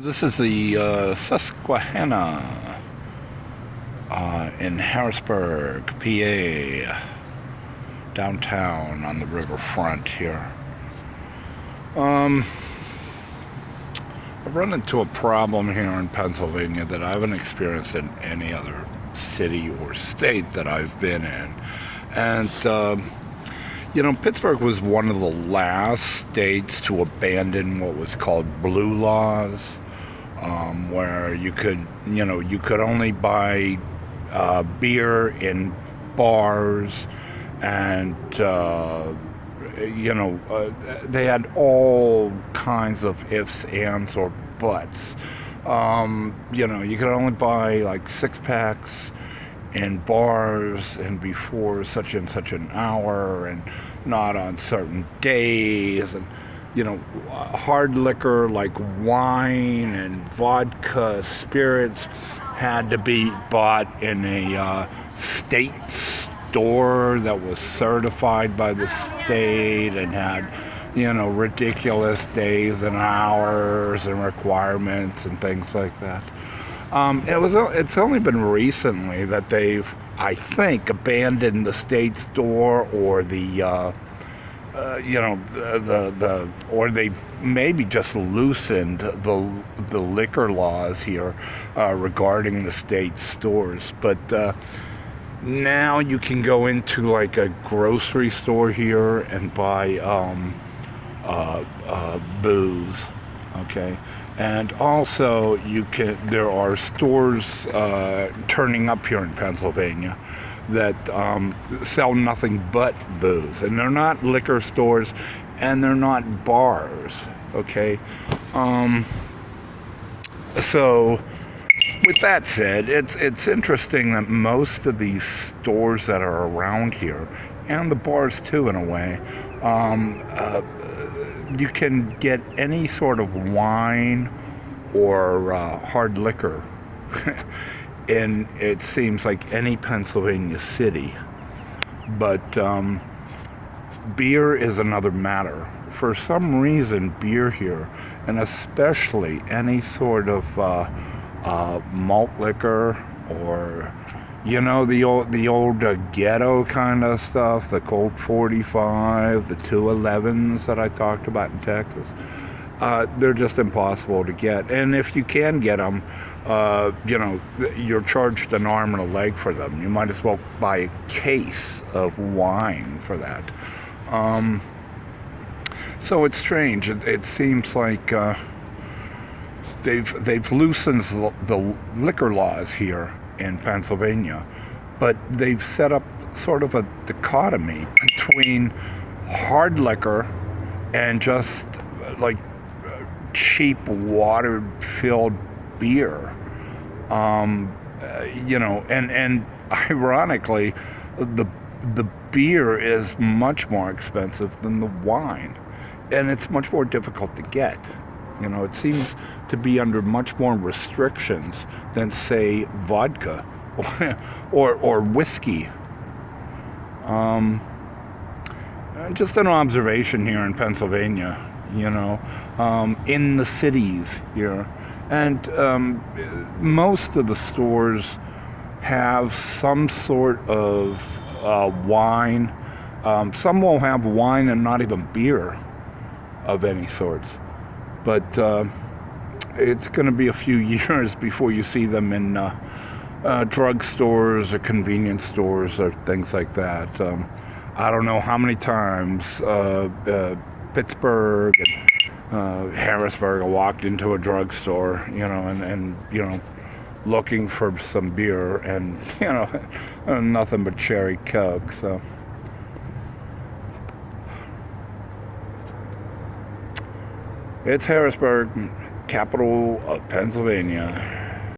This is the Susquehanna in Harrisburg, PA, downtown on the riverfront here. I've run into a problem here in Pennsylvania that I haven't experienced in any other city or state that I've been in. And, Pittsburgh was one of the last states to abandon what was called blue laws. Where you could only buy beer in bars, and they had all kinds of ifs, ands, or buts. You could only buy like 6 packs in bars and before such and such an hour, and not on certain days, and hard liquor like wine and vodka, spirits had to be bought in a state store that was certified by the state and had, ridiculous days and hours and requirements and things like that. It's only been recently that they've, I think, abandoned the state store, or or they've maybe just loosened the liquor laws here regarding the state stores. But now you can go into like a grocery store here and buy booze, okay? And also there are stores turning up here in Pennsylvania that sell nothing but booze, and they're not liquor stores and they're not bars, okay? So with that said, it's interesting that most of these stores that are around here, and the bars too in a way, you can get any sort of wine or hard liquor in, it seems like, any Pennsylvania city. But beer is another matter. For some reason, beer here, and especially any sort of malt liquor, or the old ghetto kind of stuff, the Colt 45, the 211s that I talked about in Texas, they're just impossible to get. And if you can get them, you're charged an arm and a leg for them. You might as well buy a case of wine for that. So it's strange. It seems like they've loosened the liquor laws here in Pennsylvania, but they've set up sort of a dichotomy between hard liquor and just like cheap water-filled beer. And ironically, the beer is much more expensive than the wine, and it's much more difficult to get. It seems to be under much more restrictions than, say, vodka or whiskey. Just an observation here in Pennsylvania, in the cities here. And most of the stores have some sort of wine. Some will have wine and not even beer of any sorts. But it's going to be a few years before you see them in drugstores or convenience stores or things like that. I don't know how many times Pittsburgh and Harrisburg, I walked into a drugstore, and looking for some beer, and nothing but cherry Coke. So it's Harrisburg, capital of Pennsylvania.